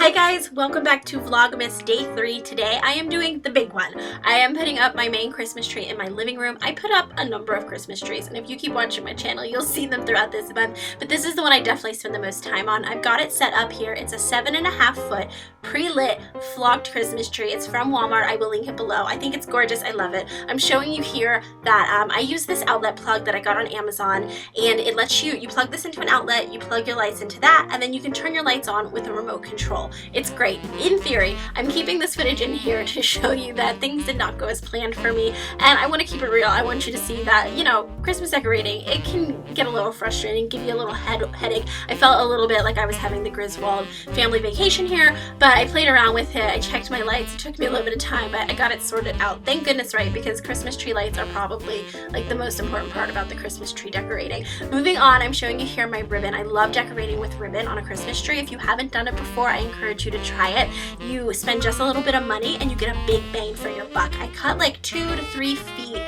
Hi guys, welcome back to Vlogmas Day 3. Today I am doing the big one. I am putting up my main Christmas tree in my living room. I put up a number of Christmas trees, and if you keep watching my channel, you'll see them throughout this month, but this is the one I definitely spend the most time on. I've got it set up here. It's a 7.5 foot pre-lit flocked Christmas tree. It's from Walmart. I will link it below. I think it's gorgeous. I love it. I'm showing you here that I use this outlet plug that I got on Amazon, and it lets you plug this into an outlet, you plug your lights into that, and then you can turn your lights on with a remote control. It's great. In theory, I'm keeping this footage in here to show you that things did not go as planned for me, and I want to keep it real. I want you to see that, you know, Christmas decorating, it can get a little frustrating, give you a little headache. I felt a little bit like I was having the Griswold family vacation here, but I played around with it. I checked my lights. It took me a little bit of time, but I got it sorted out. Thank goodness, right? Because Christmas tree lights are probably like the most important part about the Christmas tree decorating. Moving on, I'm showing you here my ribbon. I love decorating with ribbon on a Christmas tree. If you haven't done it before, I encourage you to try it. You spend just a little bit of money and you get a big bang for your buck. I cut like 2 to 3 feet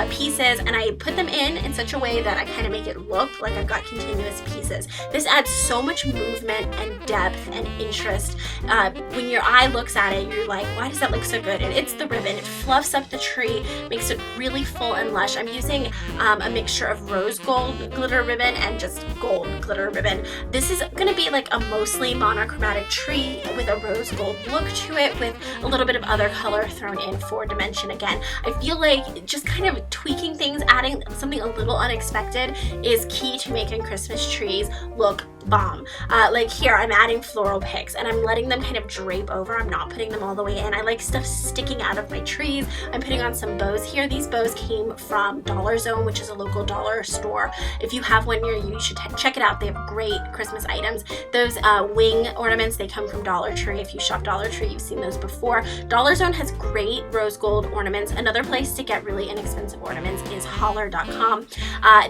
pieces, and I put them in such a way that I kind of make it look like I've got continuous pieces. This adds so much movement and depth and interest. When your eye looks at it, you're like, why does that look so good? And it's the ribbon. It fluffs up the tree, makes it really full and lush. I'm using a mixture of rose gold glitter ribbon and just gold glitter ribbon. This is going to be like a mostly monochromatic tree with a rose gold look to it, with a little bit of other color thrown in for dimension. Again, I feel like just kind of tweaking things, adding something a little unexpected is key to making Christmas trees look bomb. Like here, I'm adding floral picks and I'm letting them kind of drape over. I'm not putting them all the way in. I like stuff sticking out of my trees. I'm putting on some bows here. These bows came from Dollar Zone, which is a local dollar store. If you have one near you, you should check it out. They have great Christmas items. Those wing ornaments, they come from Dollar Tree. If you shop Dollar Tree, you've seen those before. Dollar Zone has great rose gold ornaments. Another place to get really inexpensive ornaments is holler.com.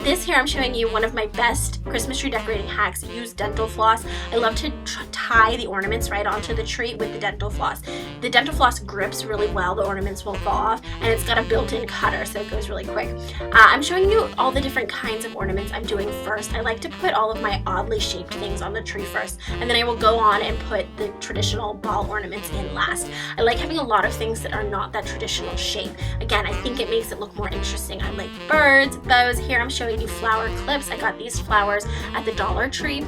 This here, I'm showing you one of my best Christmas tree decorating hacks. Use dental floss. I love to tie the ornaments right onto the tree with the dental floss. The dental floss grips really well, the ornaments won't fall off, and it's got a built-in cutter, so it goes really quick. I'm showing you all the different kinds of ornaments I'm doing first. I like to put all of my oddly shaped things on the tree first, and then I will go on and put the traditional ball ornaments in last. I like having a lot of things that are not that traditional shape. Again, I think it makes it look more interesting. I like birds, bows. Here I'm showing you flower clips. I got these flowers at the Dollar Tree.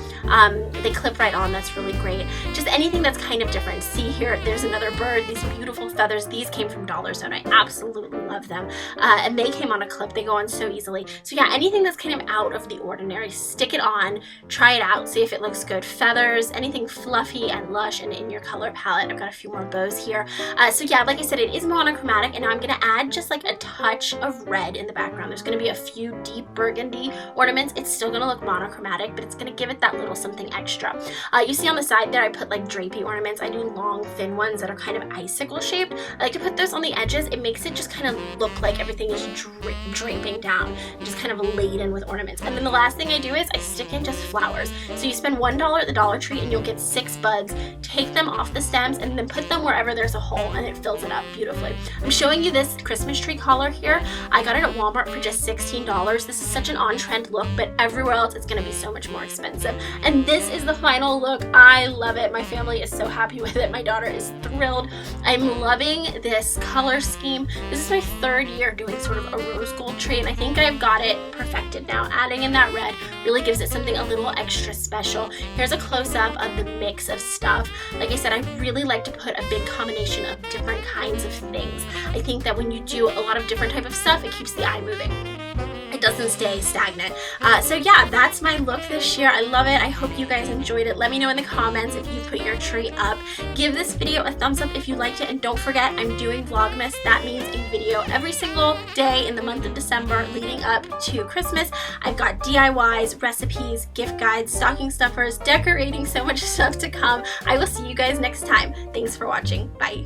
They clip right on. That's really great. Just anything that's kind of different. See here, there's another bird. These beautiful feathers. These came from Dollar Zone. I absolutely love them. And they came on a clip. They go on so easily. So yeah, anything that's kind of out of the ordinary, stick it on, try it out, see if it looks good. Feathers, anything fluffy and lush and in your color palette. I've got a few more bows here. So yeah, like I said, it is monochromatic, and now I'm going to add just like a touch of red in the background. There's going to be a few deep burgundy ornaments. It's still going to look monochromatic, but it's going to give it that little something extra. You see on the side there, I put like drapey ornaments. I do long, thin ones that are kind of icicle shaped. I like to put those on the edges. It makes it just kind of look like everything is draping down and just kind of laden with ornaments. And then the last thing I do is I stick in just flowers. So you spend $1 at the Dollar Tree and you'll get 6 buds. Take them off the stems and then put them wherever there's a hole, and it fills it up beautifully. I'm showing you this Christmas tree collar here. I got it at Walmart for just $16. This is such an on-trend look, but everywhere else it's going to be so much more expensive. And this is the final look. I love it. My family is so happy with it. My daughter is thrilled. I'm loving this color scheme. This is my 3rd year doing sort of a rose gold tree, and I think I've got it perfected now. Adding in that red really gives it something a little extra special. Here's a close-up of the mix of stuff. Like I said, I really like to put a big combination of different kinds of things. I think that when you do a lot of different type of stuff, it keeps the eye moving. It doesn't stay stagnant. So yeah, that's my look this year. I love it. I hope you guys enjoyed it. Let me know in the comments if you put your tree up. Give this video a thumbs up if you liked it, and don't forget, I'm doing Vlogmas. That means a video every single day in the month of December leading up to Christmas. I've got DIYs, recipes, gift guides, stocking stuffers, decorating, so much stuff to come. I will see you guys next time. Thanks for watching. Bye.